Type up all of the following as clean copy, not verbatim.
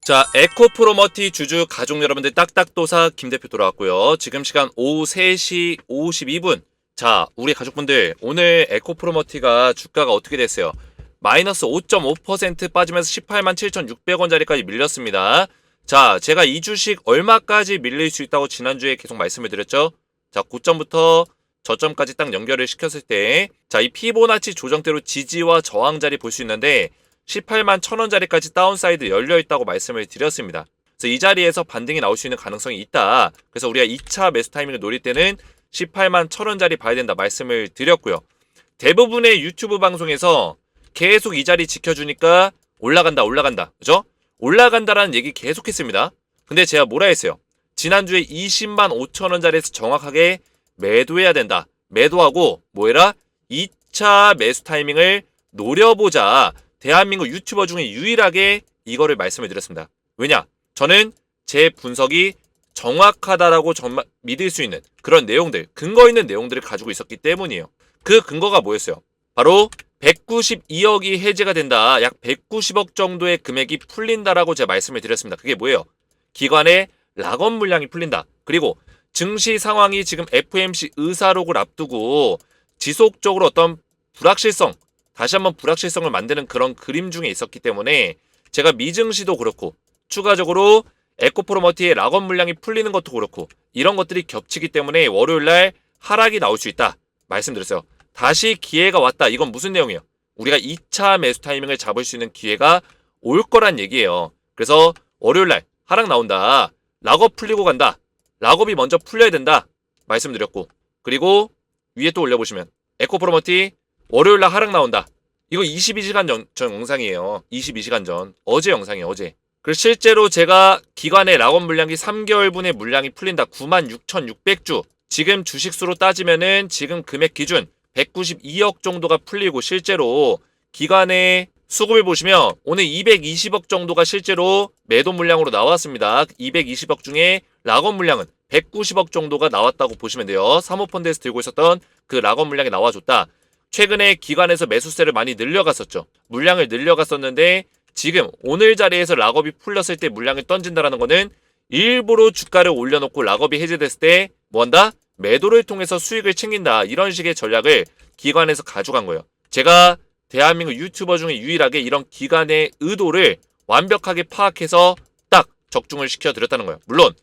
자, 에코프로머티 주주 가족 여러분들 딱딱도사 김대표 돌아왔고요. 지금 시간 오후 3시 52분. 자, 우리 가족분들 오늘 에코프로머티가 주가가 어떻게 됐어요? 마이너스 5.5% 빠지면서 18만 7,600원짜리까지 밀렸습니다. 자, 제가 이 주식 얼마까지 밀릴 수 있다고 지난주에 계속 말씀을 드렸죠? 자, 고점부터 저점까지 딱 연결을 시켰을 때, 자, 이 피보나치 조정대로 지지와 저항 자리 볼 수 있는데 18만 1,000원짜리까지 다운사이드 열려있다고 말씀을 드렸습니다. 그래서 이 자리에서 반등이 나올 수 있는 가능성이 있다. 그래서 우리가 2차 매수 타이밍을 노릴 때는 18만 1,000원짜리 봐야 된다 말씀을 드렸고요. 대부분의 유튜브 방송에서 계속 이 자리 지켜주니까 올라간다. 그죠? 올라간다라는 얘기 계속 했습니다. 근데 제가 뭐라 했어요? 지난주에 20만 5천원짜리에서 정확하게 매도해야 된다. 매도하고 뭐해라? 2차 매수 타이밍을 노려보자. 대한민국 유튜버 중에 유일하게 이거를 말씀을 드렸습니다. 왜냐? 저는 제 분석이 정확하다라고 정말 믿을 수 있는 그런 내용들, 근거 있는 내용들을 가지고 있었기 때문이에요. 그 근거가 뭐였어요? 바로 192억이 해제가 된다. 약 190억 정도의 금액이 풀린다라고 제가 말씀을 드렸습니다. 그게 뭐예요? 기관의 락업 물량이 풀린다. 그리고 증시 상황이 지금 FOMC 의사록을 앞두고 지속적으로 어떤 불확실성, 다시 한번 불확실성을 만드는 그런 그림 중에 있었기 때문에 제가 미증시도 그렇고 추가적으로 에코프로머티의 락업 물량이 풀리는 것도 그렇고 이런 것들이 겹치기 때문에 월요일날 하락이 나올 수 있다 말씀드렸어요. 다시 기회가 왔다. 이건 무슨 내용이에요? 우리가 2차 매수 타이밍을 잡을 수 있는 기회가 올 거란 얘기예요. 그래서 월요일날 하락 나온다. 락업 풀리고 간다. 락업이 먼저 풀려야 된다 말씀드렸고, 그리고 위에 또 올려보시면 에코프로머티 월요일날 하락 나온다. 이거 22시간 전 영상이에요. 22시간 전. 어제 영상이에요. 어제. 그래서 실제로 제가 기관의 락업 물량이 3개월분의 물량이 풀린다. 96,600주. 지금 주식수로 따지면은 지금 금액 기준 192억 정도가 풀리고 실제로 기관의 수급을 보시면 오늘 220억 정도가 실제로 매도 물량으로 나왔습니다. 220억 중에 락업 물량은 190억 정도가 나왔다고 보시면 돼요. 사모펀드에서 들고 있었던 그 락업 물량이 나와줬다. 최근에 기관에서 매수세를 많이 늘려갔었죠. 물량을 늘려갔었는데 지금 오늘 자리에서 락업이 풀렸을 때 물량을 던진다라는 거는 일부러 주가를 올려놓고 락업이 해제됐을 때 뭐한다? 매도를 통해서 수익을 챙긴다. 이런 식의 전략을 기관에서 가져간 거예요. 제가 대한민국 유튜버 중에 유일하게 이런 기관의 의도를 완벽하게 파악해서 딱 적중을 시켜드렸다는 거예요. 물론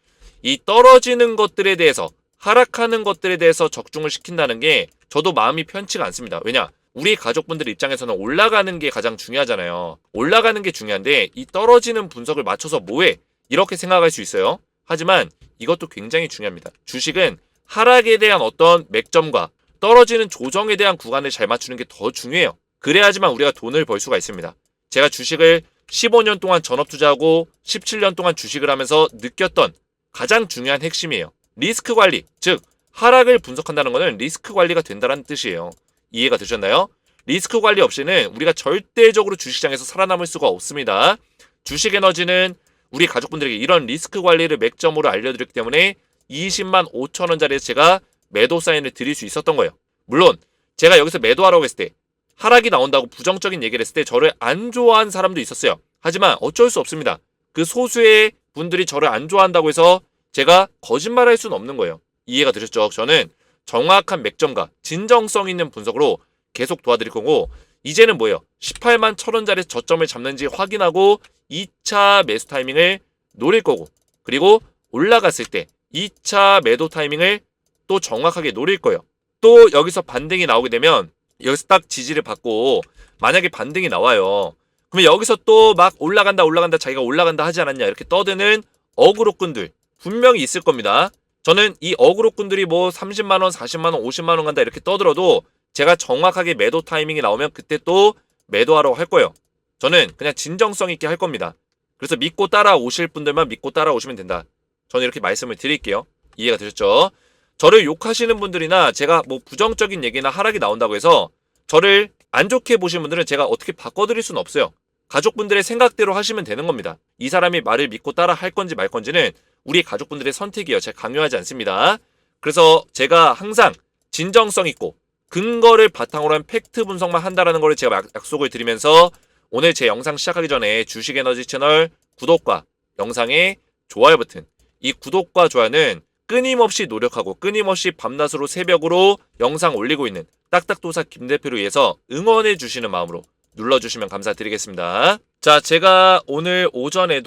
이 떨어지는 것들에 대해서, 하락하는 것들에 대해서 적중을 시킨다는 게 저도 마음이 편치가 않습니다. 왜냐? 우리 가족분들 입장에서는 올라가는 게 가장 중요하잖아요. 올라가는 게 중요한데 이 떨어지는 분석을 맞춰서 뭐해? 이렇게 생각할 수 있어요. 하지만 이것도 굉장히 중요합니다. 주식은 하락에 대한 어떤 맥점과 떨어지는 조정에 대한 구간을 잘 맞추는 게 더 중요해요. 그래야지만 우리가 돈을 벌 수가 있습니다. 제가 주식을 15년 동안 전업 투자하고 17년 동안 주식을 하면서 느꼈던 가장 중요한 핵심이에요. 리스크 관리, 즉 하락을 분석한다는 것은 리스크 관리가 된다는 뜻이에요. 이해가 되셨나요? 리스크 관리 없이는 우리가 절대적으로 주식시장에서 살아남을 수가 없습니다. 주식 에너지는 우리 가족분들에게 이런 리스크 관리를 맥점으로 알려드렸기 때문에 20만 5천원짜리에서 제가 매도 사인을 드릴 수 있었던 거예요. 물론 제가 여기서 매도하라고 했을 때 하락이 나온다고 부정적인 얘기를 했을 때 저를 안 좋아하는 사람도 있었어요. 하지만 어쩔 수 없습니다. 그 소수의 분들이 저를 안 좋아한다고 해서 제가 거짓말할 수는 없는 거예요. 이해가 되셨죠? 저는 정확한 맥점과 진정성 있는 분석으로 계속 도와드릴 거고, 이제는 뭐예요? 18만 1,000원짜리 저점을 잡는지 확인하고 2차 매수 타이밍을 노릴 거고, 그리고 올라갔을 때 2차 매도 타이밍을 또 정확하게 노릴 거예요. 또 여기서 반등이 나오게 되면 여기서 딱 지지를 받고 만약에 반등이 나와요. 그러면 여기서 또 막 올라간다 자기가 올라간다 하지 않았냐 이렇게 떠드는 어그로꾼들 분명히 있을 겁니다. 저는 이 어그로꾼들이 뭐 30만원, 40만원, 50만원 간다 이렇게 떠들어도 제가 정확하게 매도 타이밍이 나오면 그때 또 매도하라고 할 거예요. 저는 그냥 진정성 있게 할 겁니다. 그래서 믿고 따라오실 분들만 믿고 따라오시면 된다. 저는 이렇게 말씀을 드릴게요. 이해가 되셨죠? 저를 욕하시는 분들이나 제가 뭐 부정적인 얘기나 하락이 나온다고 해서 저를 안 좋게 보시는 분들은 제가 어떻게 바꿔드릴 수는 없어요. 가족분들의 생각대로 하시면 되는 겁니다. 이 사람이 말을 믿고 따라 할 건지 말 건지는 우리 가족분들의 선택이에요. 제가 강요하지 않습니다. 그래서 제가 항상 진정성 있고 근거를 바탕으로 한 팩트 분석만 한다라는 걸 제가 약속을 드리면서 오늘 제 영상 시작하기 전에 주식에너지 채널 구독과 영상의 좋아요 버튼, 이 구독과 좋아요는 끊임없이 노력하고 끊임없이 밤낮으로 새벽으로 영상 올리고 있는 딱딱도사 김 대표를 위해서 응원해 주시는 마음으로 눌러주시면 감사드리겠습니다. 자, 제가 오늘 오전에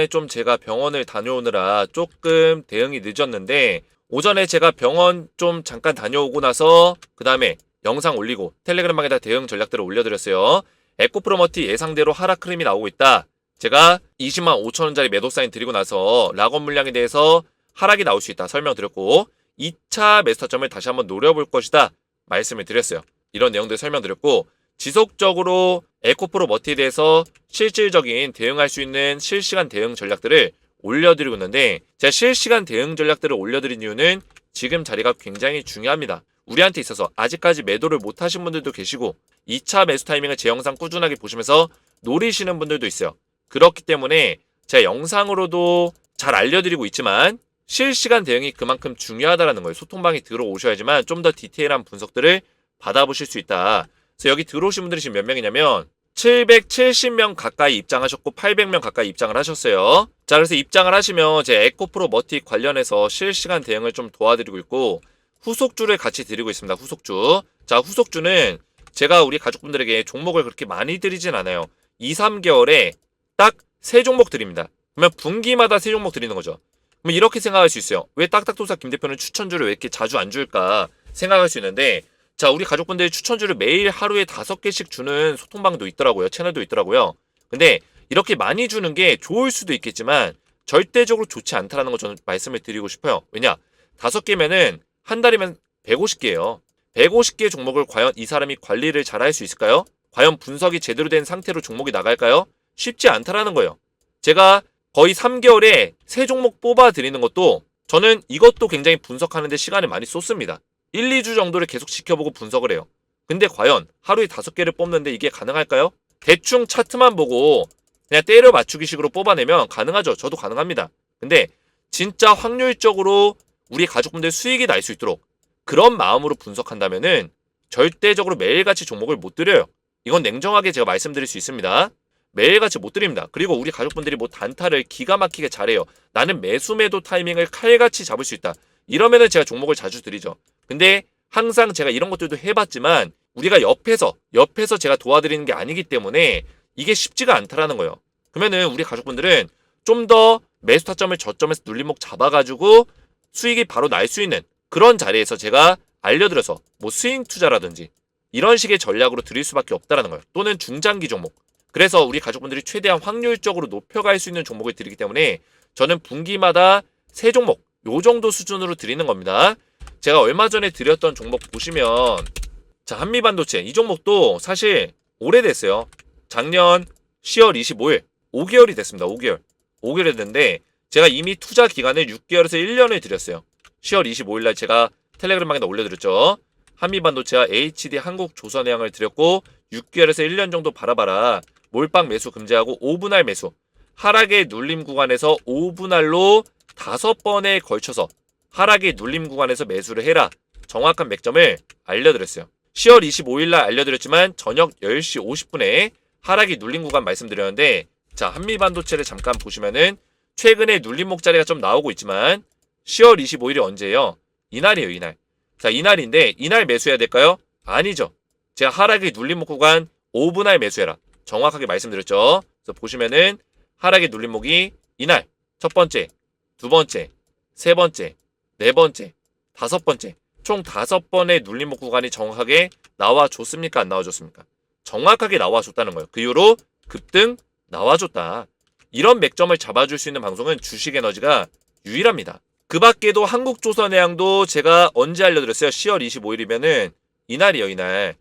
좀 제가 병원을 다녀오느라 조금 대응이 늦었는데, 오전에 제가 병원 좀 잠깐 다녀오고 나서 그 다음에 영상 올리고 텔레그램방에다 대응 전략들을 올려드렸어요. 에코프로머티 예상대로 하락 흐름이 나오고 있다. 제가 20만 5천원짜리 매도 사인 드리고 나서 락원 물량에 대해서 하락이 나올 수 있다 설명드렸고, 2차 매수 타점을 다시 한번 노려볼 것이다 말씀을 드렸어요. 이런 내용들 설명드렸고, 지속적으로 에코프로머티에 대해서 실질적인 대응할 수 있는 실시간 대응 전략들을 올려드리고 있는데, 제가 실시간 대응 전략들을 올려드린 이유는 지금 자리가 굉장히 중요합니다. 우리한테 있어서 아직까지 매도를 못하신 분들도 계시고 2차 매수 타이밍을 제 영상 꾸준하게 보시면서 노리시는 분들도 있어요. 그렇기 때문에 제가 영상으로도 잘 알려드리고 있지만 실시간 대응이 그만큼 중요하다는 거예요. 소통방에 들어오셔야지만 좀 더 디테일한 분석들을 받아보실 수 있다. 그래서 여기 들어오신 분들이 지금 몇 명이냐면 770명 가까이 입장하셨고 800명 가까이 입장을 하셨어요. 자, 그래서 입장을 하시면 제 에코프로 머티 관련해서 실시간 대응을 좀 도와드리고 있고, 후속주를 같이 드리고 있습니다. 후속주. 자, 후속주는 제가 우리 가족분들에게 종목을 그렇게 많이 드리진 않아요. 2, 3개월에 딱 3종목 드립니다. 그러면 분기마다 3종목 드리는 거죠. 그럼 이렇게 생각할 수 있어요. 왜 딱딱도사 김 대표는 추천주를 왜 이렇게 자주 안 줄까 생각할 수 있는데, 자, 우리 가족분들이 추천주를 매일 하루에 5개씩 주는 소통방도 있더라고요. 채널도 있더라고요. 근데 이렇게 많이 주는 게 좋을 수도 있겠지만 절대적으로 좋지 않다라는 거 저는 말씀을 드리고 싶어요. 왜냐? 5개면은 한 달이면 150개예요. 150개 종목을 과연 이 사람이 관리를 잘 할 수 있을까요? 과연 분석이 제대로 된 상태로 종목이 나갈까요? 쉽지 않다라는 거예요. 제가 거의 3개월에 3종목 뽑아 드리는 것도 저는 이것도 굉장히 분석하는데 시간을 많이 쏟습니다. 1, 2주 정도를 계속 지켜보고 분석을 해요. 근데 과연 하루에 5개를 뽑는데 이게 가능할까요? 대충 차트만 보고 그냥 때려 맞추기식으로 뽑아내면 가능하죠. 저도 가능합니다. 근데 진짜 확률적으로 우리 가족분들 수익이 날 수 있도록 그런 마음으로 분석한다면은 절대적으로 매일같이 종목을 못 드려요. 이건 냉정하게 제가 말씀드릴 수 있습니다. 매일같이 못 드립니다. 그리고 우리 가족분들이 뭐 단타를 기가 막히게 잘해요. 나는 매수 매도 타이밍을 칼같이 잡을 수 있다. 이러면은 제가 종목을 자주 드리죠. 근데 항상 제가 이런 것들도 해봤지만 우리가 옆에서 제가 도와드리는 게 아니기 때문에 이게 쉽지가 않다라는 거예요. 그러면은 우리 가족분들은 좀 더 매수 타점을 저점에서 눌림목 잡아가지고 수익이 바로 날 수 있는 그런 자리에서 제가 알려드려서 뭐 스윙 투자라든지 이런 식의 전략으로 드릴 수밖에 없다라는 거예요. 또는 중장기 종목. 그래서 우리 가족분들이 최대한 확률적으로 높여갈 수 있는 종목을 드리기 때문에 저는 분기마다 3종목 요 정도 수준으로 드리는 겁니다. 제가 얼마 전에 드렸던 종목 보시면, 자, 한미반도체 이 종목도 사실 오래됐어요. 작년 10월 25일 5개월이 됐습니다. 5개월이 됐는데 제가 이미 투자 기간을 6개월에서 1년을 드렸어요. 10월 25일 날 제가 텔레그램방에다 올려드렸죠. 한미반도체와 HD 한국조선해양을 드렸고 6개월에서 1년 정도 바라봐라. 몰빵 매수 금지하고 5분할 매수. 하락의 눌림 구간에서 5분할로 5번에 걸쳐서 하락의 눌림 구간에서 매수를 해라. 정확한 맥점을 알려드렸어요. 10월 25일 날 알려드렸지만 저녁 10시 50분에 하락이 눌림 구간 말씀드렸는데, 자, 한미반도체를 잠깐 보시면은 최근에 눌림목 자리가 좀 나오고 있지만 10월 25일이 언제예요? 이날이에요, 이날. 자, 이날인데 이날 매수해야 될까요? 아니죠. 제가 하락의 눌림목 구간 5분할 매수해라. 정확하게 말씀드렸죠. 그래서 보시면은 하락의 눌림목이 이날 첫 번째, 두 번째, 세 번째, 네 번째, 5번째. 총 5번의 눌림목 구간이 정확하게 나와줬습니까? 안 나와줬습니까? 정확하게 나와줬다는 거예요. 그 이후로 급등 나와줬다. 이런 맥점을 잡아줄 수 있는 방송은 주식에너지가 유일합니다. 그 밖에도 한국조선해양도 제가 언제 알려드렸어요? 10월 25일이면은 이날이에요, 이날.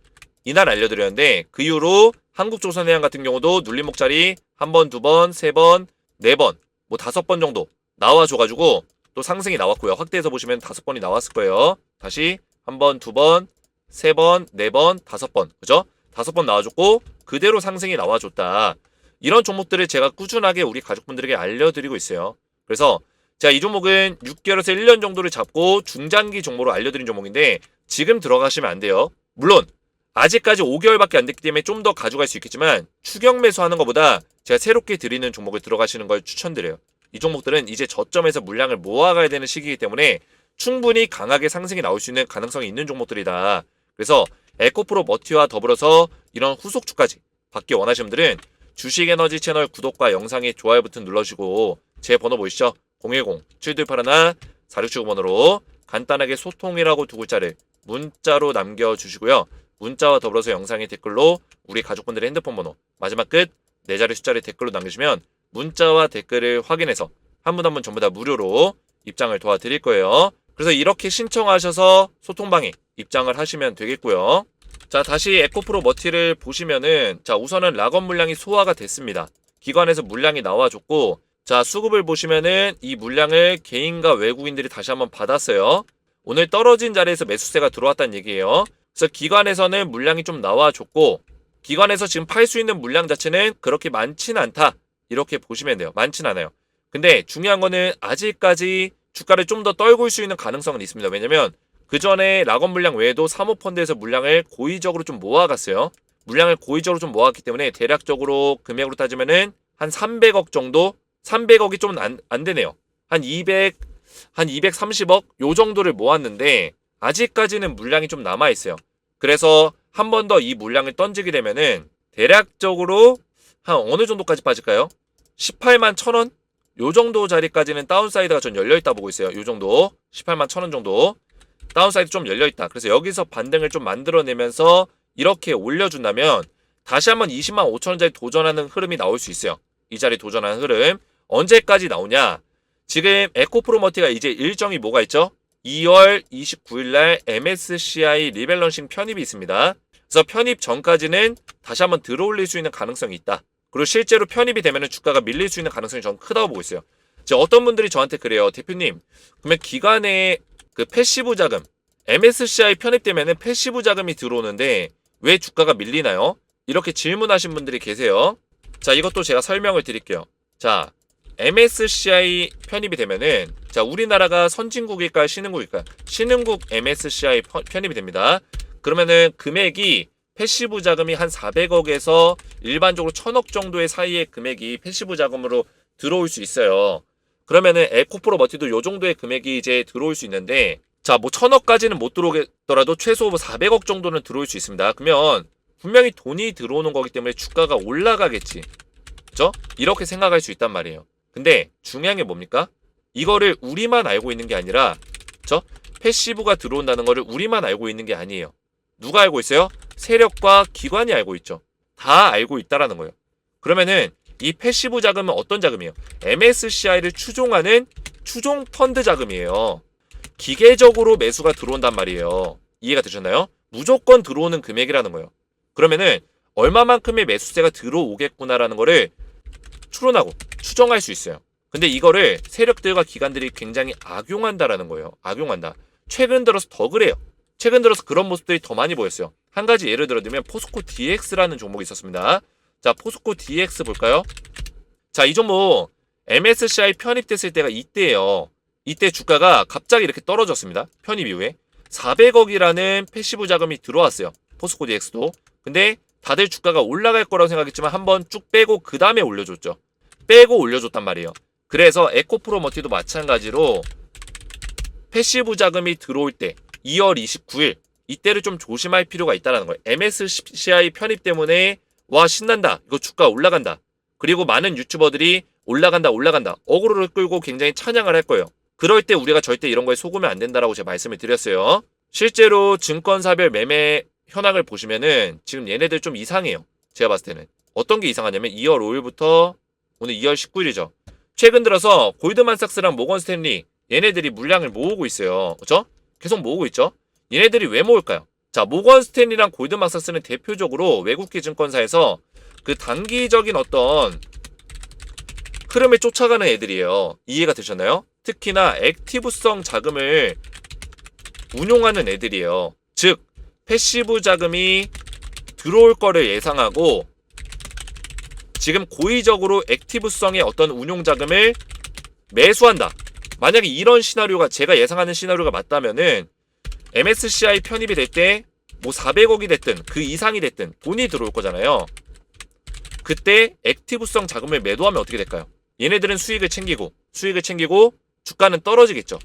이날 알려드렸는데 그 이후로 한국조선해양 같은 경우도 눌림목 자리 한 번, 두 번, 세 번, 네 번, 뭐 5번 정도 나와줘가지고 또 상승이 나왔고요. 확대해서 보시면 5번이 나왔을 거예요. 다시 한 번, 두 번, 세 번, 네 번, 5번. 그죠? 5번 나와줬고 그대로 상승이 나와줬다. 이런 종목들을 제가 꾸준하게 우리 가족분들에게 알려드리고 있어요. 그래서 제가 이 종목은 6개월에서 1년 정도를 잡고 중장기 종목으로 알려드린 종목인데 지금 들어가시면 안 돼요. 물론 아직까지 5개월밖에 안 됐기 때문에 좀 더 가져갈 수 있겠지만 추격 매수하는 것보다 제가 새롭게 드리는 종목에 들어가시는 걸 추천드려요. 이 종목들은 이제 저점에서 물량을 모아가야 되는 시기이기 때문에 충분히 강하게 상승이 나올 수 있는 가능성이 있는 종목들이다. 그래서 에코프로 머티와 더불어서 이런 후속주까지 받기 원하시는 분들은 주식에너지 채널 구독과 영상에 좋아요 버튼 눌러주시고 제 번호 보이시죠? 010-7281-4679번으로 간단하게 소통이라고 두 글자를 문자로 남겨주시고요. 문자와 더불어서 영상의 댓글로 우리 가족분들의 핸드폰 번호 마지막 끝 4자리 숫자를 댓글로 남기시면 문자와 댓글을 확인해서 한 분 한 분 전부 다 무료로 입장을 도와드릴 거예요. 그래서 이렇게 신청하셔서 소통방에 입장을 하시면 되겠고요. 자, 다시 에코프로 머티를 보시면은 자, 우선은 락업 물량이 소화가 됐습니다. 기관에서 물량이 나와줬고 자, 수급을 보시면은 이 물량을 개인과 외국인들이 다시 한번 받았어요. 오늘 떨어진 자리에서 매수세가 들어왔다는 얘기예요. 그래서 기관에서는 물량이 좀 나와줬고 기관에서 지금 팔 수 있는 물량 자체는 그렇게 많지는 않다. 이렇게 보시면 돼요. 많지는 않아요. 근데 중요한 거는 아직까지 주가를 좀 더 떨굴 수 있는 가능성은 있습니다. 왜냐면 그 전에 락업 물량 외에도 사모펀드에서 물량을 고의적으로 좀 모아갔어요. 물량을 고의적으로 좀 모았기 때문에 대략적으로 금액으로 따지면은 한 300억 정도? 300억이 좀 안 되네요. 한 230억? 요 정도를 모았는데 아직까지는 물량이 좀 남아있어요. 그래서 한 번 더 이 물량을 던지게 되면은 대략적으로 한 어느 정도까지 빠질까요? 18만 1,000원? 요 정도 자리까지는 다운사이드가 전 열려있다 보고 있어요. 요 정도 18만 1,000원 정도 다운사이드 좀 열려있다. 그래서 여기서 반등을 좀 만들어내면서 이렇게 올려준다면 다시 한번 20만 5천원짜리 도전하는 흐름이 나올 수 있어요. 이 자리 도전하는 흐름 언제까지 나오냐? 지금 에코프로머티가 이제 일정이 뭐가 있죠? 2월 29일날 MSCI 리밸런싱 편입이 있습니다. 그래서 편입 전까지는 다시 한번 들어올릴 수 있는 가능성이 있다. 그리고 실제로 편입이 되면 주가가 밀릴 수 있는 가능성이 저는 크다고 보고 있어요. 어떤 분들이 저한테 그래요. 대표님, 그러면 기관의 그 패시브 자금, MSCI 편입되면 패시브 자금이 들어오는데 왜 주가가 밀리나요? 이렇게 질문하신 분들이 계세요. 자, 이것도 제가 설명을 드릴게요. 자, MSCI 편입이 되면은 자, 우리나라가 선진국일까요? 신흥국일까요? 신흥국 MSCI 편입이 됩니다. 그러면은 금액이 패시브 자금이 한 400억에서 일반적으로 1,000억 정도의 사이의 금액이 패시브 자금으로 들어올 수 있어요. 그러면은 에코프로 머티도 요 정도의 금액이 이제 들어올 수 있는데 자, 뭐 1,000억까지는 못 들어오겠더라도 최소 400억 정도는 들어올 수 있습니다. 그러면 분명히 돈이 들어오는 거기 때문에 주가가 올라가겠지. 그죠? 이렇게 생각할 수 있단 말이에요. 근데 중요한 게 뭡니까? 이거를 우리만 알고 있는 게 아니라 그죠? 패시브가 들어온다는 거를 우리만 알고 있는 게 아니에요. 누가 알고 있어요? 세력과 기관이 알고 있죠. 다 알고 있다라는 거예요. 그러면은 이 패시브 자금은 어떤 자금이에요? MSCI를 추종하는 추종 펀드 자금이에요. 기계적으로 매수가 들어온단 말이에요. 이해가 되셨나요? 무조건 들어오는 금액이라는 거예요. 그러면은 얼마만큼의 매수세가 들어오겠구나라는 거를 추론하고 추정할 수 있어요. 근데 이거를 세력들과 기관들이 굉장히 악용한다라는 거예요. 악용한다. 최근 들어서 더 그래요. 최근 들어서 그런 모습들이 더 많이 보였어요. 한 가지 예를 들어드리면 포스코 DX라는 종목이 있었습니다. 자, 포스코 DX 볼까요? 자, 이 종목 MSCI 편입됐을 때가 이때예요. 이때 주가가 갑자기 이렇게 떨어졌습니다. 편입 이후에 400억이라는 패시브 자금이 들어왔어요. 포스코 DX도. 근데 다들 주가가 올라갈 거라고 생각했지만 한번 쭉 빼고 그 다음에 올려줬죠. 빼고 올려줬단 말이에요. 그래서 에코프로 머티도 마찬가지로 패시브 자금이 들어올 때 2월 29일 이때를 좀 조심할 필요가 있다는 거예요. MSCI 편입 때문에 와 신난다. 이거 주가 올라간다. 그리고 많은 유튜버들이 올라간다. 어그로를 끌고 굉장히 찬양을 할 거예요. 그럴 때 우리가 절대 이런 거에 속으면 안 된다라고 제가 말씀을 드렸어요. 실제로 증권사별 매매 현황을 보시면은 지금 얘네들 좀 이상해요. 제가 봤을 때는. 어떤 게 이상하냐면 2월 5일부터 오늘 2월 19일이죠. 최근 들어서 골드만삭스랑 모건 스탠리 얘네들이 물량을 모으고 있어요. 그렇죠? 계속 모으고 있죠. 얘네들이 왜 모을까요? 자, 모건 스탠리랑 골드만삭스는 대표적으로 외국계 증권사에서 그 단기적인 어떤 흐름을 쫓아가는 애들이에요. 이해가 되셨나요? 특히나 액티브성 자금을 운용하는 애들이에요. 즉 패시브 자금이 들어올 거를 예상하고 지금 고의적으로 액티브성의 어떤 운용 자금을 매수한다. 만약에 이런 시나리오가 제가 예상하는 시나리오가 맞다면은 MSCI 편입이 될 때 뭐 400억이 됐든 그 이상이 됐든 돈이 들어올 거잖아요. 그때 액티브성 자금을 매도하면 어떻게 될까요? 얘네들은 수익을 챙기고 주가는 떨어지겠죠.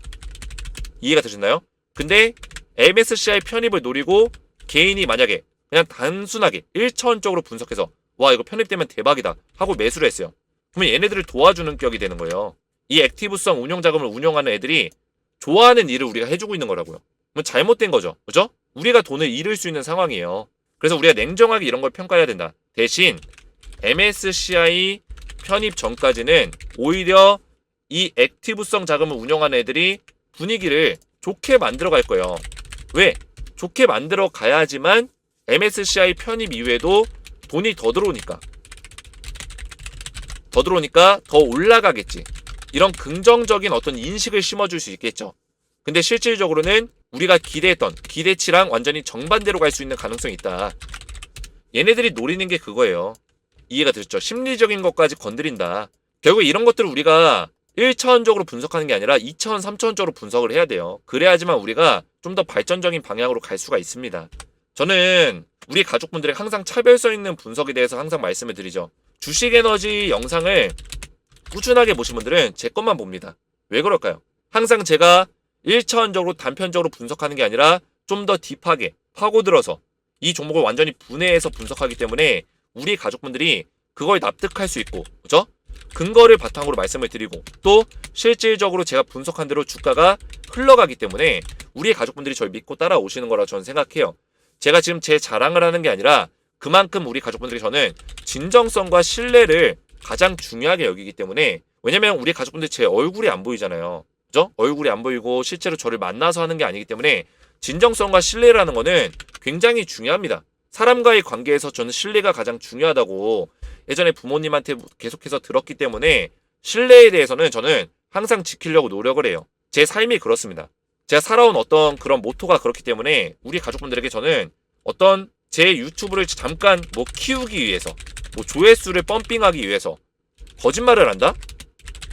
이해가 되셨나요? 근데 MSCI 편입을 노리고 개인이 만약에 그냥 단순하게 1차원적으로 분석해서 와 이거 편입되면 대박이다 하고 매수를 했어요. 그러면 얘네들을 도와주는 격이 되는 거예요. 이 액티브성 운용 자금을 운영하는 애들이 좋아하는 일을 우리가 해주고 있는 거라고요. 그럼 잘못된 거죠. 그죠? 우리가 돈을 잃을 수 있는 상황이에요. 그래서 우리가 냉정하게 이런 걸 평가해야 된다. 대신 MSCI 편입 전까지는 오히려 이 액티브성 자금을 운영하는 애들이 분위기를 좋게 만들어 갈 거예요. 왜? 좋게 만들어 가야지만 MSCI 편입 이후에도 돈이 더 들어오니까 더 올라가겠지. 이런 긍정적인 어떤 인식을 심어줄 수 있겠죠. 근데 실질적으로는 우리가 기대했던 기대치랑 완전히 정반대로 갈 수 있는 가능성이 있다. 얘네들이 노리는 게 그거예요. 이해가 되셨죠? 심리적인 것까지 건드린다. 결국 이런 것들을 우리가 1차원적으로 분석하는 게 아니라 2차원, 3차원적으로 분석을 해야 돼요. 그래야지만 우리가 좀 더 발전적인 방향으로 갈 수가 있습니다. 저는 우리 가족분들에게 항상 차별성 있는 분석에 대해서 항상 말씀을 드리죠. 주식에너지 영상을 꾸준하게 보신 분들은 제 것만 봅니다. 왜 그럴까요? 항상 제가 1차원적으로 단편적으로 분석하는 게 아니라 좀 더 딥하게 파고들어서 이 종목을 완전히 분해해서 분석하기 때문에 우리 가족분들이 그걸 납득할 수 있고, 그죠? 근거를 바탕으로 말씀을 드리고 또 실질적으로 제가 분석한 대로 주가가 흘러가기 때문에 우리 가족분들이 저를 믿고 따라오시는 거라 저는 생각해요. 제가 지금 제 자랑을 하는 게 아니라 그만큼 우리 가족분들이 저는 진정성과 신뢰를 가장 중요하게 여기기 때문에 왜냐면 우리 가족분들 제 얼굴이 안 보이잖아요. 그죠? 얼굴이 안 보이고 실제로 저를 만나서 하는 게 아니기 때문에 진정성과 신뢰라는 거는 굉장히 중요합니다. 사람과의 관계에서 저는 신뢰가 가장 중요하다고 예전에 부모님한테 계속해서 들었기 때문에 신뢰에 대해서는 저는 항상 지키려고 노력을 해요. 제 삶이 그렇습니다. 제가 살아온 어떤 그런 모토가 그렇기 때문에 우리 가족분들에게 저는 어떤 제 유튜브를 잠깐 뭐 키우기 위해서 뭐 조회수를 펌핑하기 위해서 거짓말을 한다?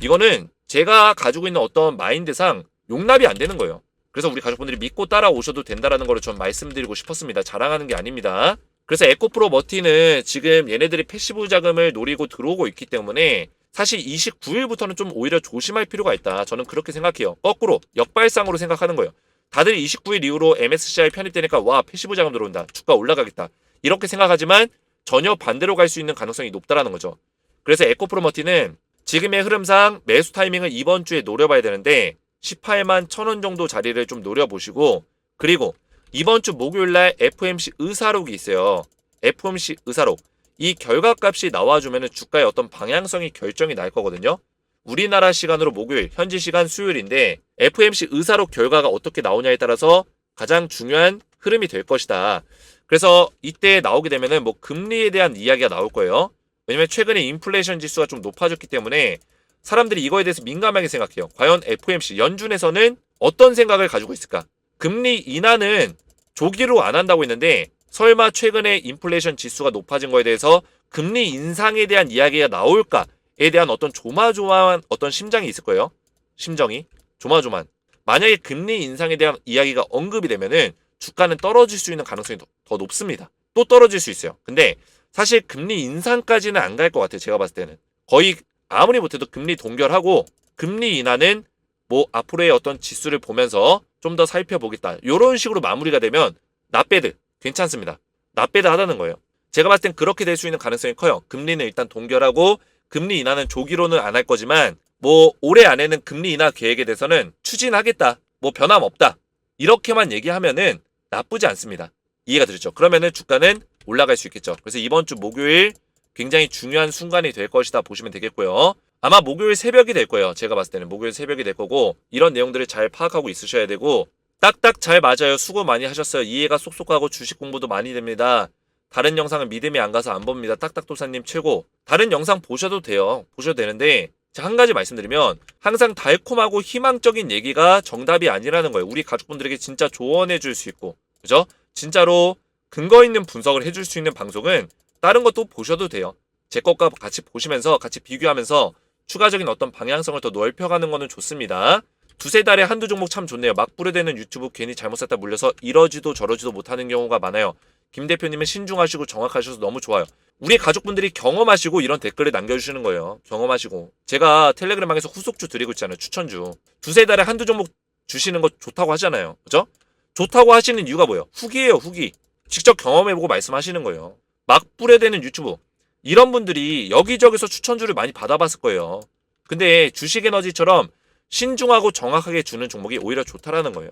이거는 제가 가지고 있는 어떤 마인드상 용납이 안 되는 거예요. 그래서 우리 가족분들이 믿고 따라오셔도 된다라는 거를 좀 말씀드리고 싶었습니다. 자랑하는 게 아닙니다. 그래서 에코프로 머티는 지금 얘네들이 패시브 자금을 노리고 들어오고 있기 때문에 사실 29일부터는 좀 오히려 조심할 필요가 있다. 저는 그렇게 생각해요. 거꾸로 역발상으로 생각하는 거예요. 다들 29일 이후로 MSCI 편입되니까 와 패시브 자금 들어온다. 주가 올라가겠다. 이렇게 생각하지만 전혀 반대로 갈 수 있는 가능성이 높다라는 거죠. 그래서 에코프로 머티는 지금의 흐름상 매수 타이밍을 이번 주에 노려봐야 되는데 18만 1,000원 정도 자리를 좀 노려보시고 그리고 이번 주 목요일날 FOMC 의사록이 있어요. FOMC 의사록. 이 결과값이 나와주면 주가의 어떤 방향성이 결정이 날 거거든요. 우리나라 시간으로 목요일, 현지 시간 수요일인데 FOMC 의사록 결과가 어떻게 나오냐에 따라서 가장 중요한 흐름이 될 것이다. 그래서 이때 나오게 되면은 뭐 금리에 대한 이야기가 나올 거예요. 왜냐면 최근에 인플레이션 지수가 좀 높아졌기 때문에 사람들이 이거에 대해서 민감하게 생각해요. 과연 FOMC 연준에서는 어떤 생각을 가지고 있을까? 금리 인하는 조기로 안 한다고 했는데 설마 최근에 인플레이션 지수가 높아진 거에 대해서 금리 인상에 대한 이야기가 나올까에 대한 어떤 조마조마한 어떤 심장이 있을 거예요. 심정이 조마조마한. 만약에 금리 인상에 대한 이야기가 언급이 되면은 주가는 떨어질 수 있는 가능성이 더 높습니다. 또 떨어질 수 있어요. 근데 사실 금리 인상까지는 안 갈 것 같아요. 제가 봤을 때는. 거의 아무리 못해도 금리 동결하고 금리 인하는 뭐 앞으로의 어떤 지수를 보면서 좀 더 살펴보겠다. 이런 식으로 마무리가 되면 낫배드 괜찮습니다. 낫배드 하다는 거예요. 제가 봤을 땐 그렇게 될 수 있는 가능성이 커요. 금리는 일단 동결하고 금리 인하는 조기로는 안 할 거지만 뭐 올해 안에는 금리 인하 계획에 대해서는 추진하겠다. 뭐 변함없다. 이렇게만 얘기하면은 나쁘지 않습니다. 이해가 되셨죠? 그러면은 주가는 올라갈 수 있겠죠. 그래서 이번 주 목요일 굉장히 중요한 순간이 될 것이다 보시면 되겠고요. 아마 목요일 새벽이 될 거예요. 제가 봤을 때는 목요일 새벽이 될 거고 이런 내용들을 잘 파악하고 있으셔야 되고 딱딱 잘 맞아요. 수고 많이 하셨어요. 이해가 쏙쏙 가고 주식 공부도 많이 됩니다. 다른 영상은 믿음이 안 가서 안 봅니다. 딱딱도사님 최고. 다른 영상 보셔도 돼요. 보셔도 되는데 한 가지 말씀드리면 항상 달콤하고 희망적인 얘기가 정답이 아니라는 거예요. 우리 가족분들에게 진짜 조언해 줄 수 있고 그죠? 진짜로 근거 있는 분석을 해줄 수 있는 방송은 다른 것도 보셔도 돼요. 제 것과 같이 보시면서 같이 비교하면서 추가적인 어떤 방향성을 더 넓혀가는 거는 좋습니다. 두세 달에 한두 종목 참 좋네요. 막 뿌려대는 유튜브 괜히 잘못 샀다 물려서 이러지도 저러지도 못하는 경우가 많아요. 김 대표님은 신중하시고 정확하셔서 너무 좋아요. 우리 가족분들이 경험하시고 이런 댓글을 남겨주시는 거예요. 경험하시고. 제가 텔레그램방에서 후속주 드리고 있잖아요. 추천주. 두세 달에 한두 종목 주시는 거 좋다고 하잖아요. 그죠? 좋다고 하시는 이유가 뭐예요? 후기예요, 후기. 직접 경험해보고 말씀하시는 거예요. 막 뿌려대는 유튜브. 이런 분들이 여기저기서 추천주를 많이 받아봤을 거예요. 근데 주식에너지처럼 신중하고 정확하게 주는 종목이 오히려 좋다라는 거예요.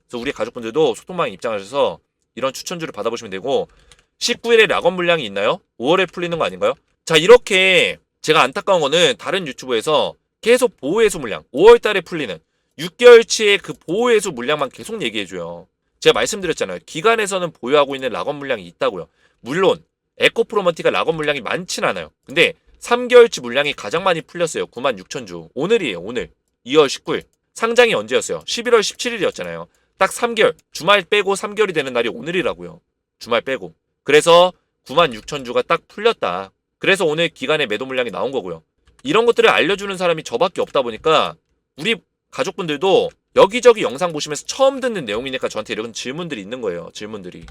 그래서 우리 가족분들도 소통방에 입장하셔서 이런 추천주를 받아보시면 되고 19일에 락업 물량이 있나요? 5월에 풀리는 거 아닌가요? 자, 이렇게 제가 안타까운 거는 다른 유튜브에서 계속 보호해소 물량 5월 달에 풀리는 6개월치의 그 보호해소 물량만 계속 얘기해줘요. 제가 말씀드렸잖아요. 기관에서는 보유하고 있는 락업 물량이 있다고요. 물론 에코프로머티가 락업 물량이 많진 않아요. 근데 3개월치 물량이 가장 많이 풀렸어요. 96,000주. 오늘이에요. 오늘. 2월 19일. 상장이 언제였어요? 11월 17일이었잖아요. 딱 3개월. 주말 빼고 3개월이 되는 날이 오늘이라고요. 주말 빼고. 그래서 96,000주가 딱 풀렸다. 그래서 오늘 기간에 매도 물량이 나온 거고요. 이런 것들을 알려주는 사람이 저밖에 없다 보니까 우리 가족분들도 여기저기 영상 보시면서 처음 듣는 내용이니까 저한테 이런 질문들이 있는 거예요. 질문들이.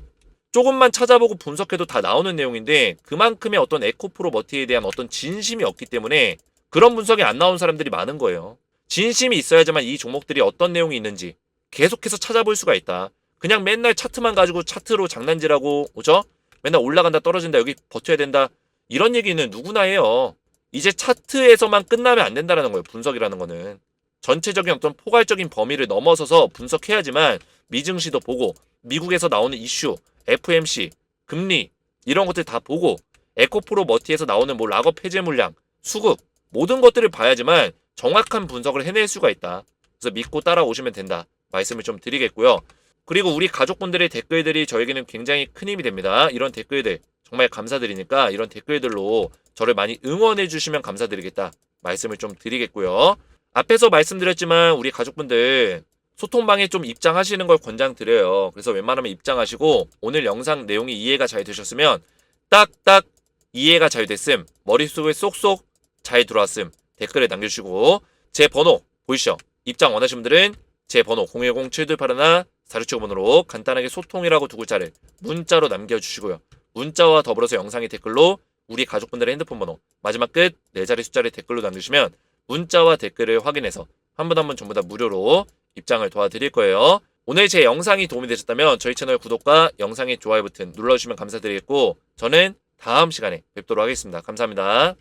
조금만 찾아보고 분석해도 다 나오는 내용인데 그만큼의 어떤 에코프로 머티에 대한 어떤 진심이 없기 때문에 그런 분석이 안 나온 사람들이 많은 거예요. 진심이 있어야지만 이 종목들이 어떤 내용이 있는지 계속해서 찾아볼 수가 있다. 그냥 맨날 차트만 가지고 차트로 장난질하고 그죠? 맨날 올라간다 떨어진다 여기 버텨야 된다 이런 얘기는 누구나 해요. 이제 차트에서만 끝나면 안 된다는 거예요. 분석이라는 거는. 전체적인 어떤 포괄적인 범위를 넘어서서 분석해야지만 미증시도 보고 미국에서 나오는 이슈, FMC, 금리 이런 것들 다 보고 에코프로 머티에서 나오는 뭐 락업 해제 물량, 수급 모든 것들을 봐야지만 정확한 분석을 해낼 수가 있다. 그래서 믿고 따라오시면 된다. 말씀을 좀 드리겠고요. 그리고 우리 가족분들의 댓글들이 저에게는 굉장히 큰 힘이 됩니다. 이런 댓글들 정말 감사드리니까 이런 댓글들로 저를 많이 응원해 주시면 감사드리겠다. 말씀을 좀 드리겠고요. 앞에서 말씀드렸지만 우리 가족분들 소통방에 좀 입장하시는 걸 권장드려요. 그래서 웬만하면 입장하시고 오늘 영상 내용이 이해가 잘 되셨으면 딱딱 이해가 잘 됐음, 머릿속에 쏙쏙 잘 들어왔음 댓글에 남겨주시고 제 번호 보이시죠? 입장 원하시는 분들은 제 번호 010-7281-4675번호로 간단하게 소통이라고 두 글자를 문자로 남겨주시고요. 문자와 더불어서 영상의 댓글로 우리 가족분들의 핸드폰 번호 마지막 끝 4자리 숫자를 댓글로 남겨주시면 문자와 댓글을 확인해서 한 분 한 분 전부 다 무료로 입장을 도와드릴 거예요. 오늘 제 영상이 도움이 되셨다면 저희 채널 구독과 영상의 좋아요 버튼 눌러주시면 감사드리겠고 저는 다음 시간에 뵙도록 하겠습니다. 감사합니다.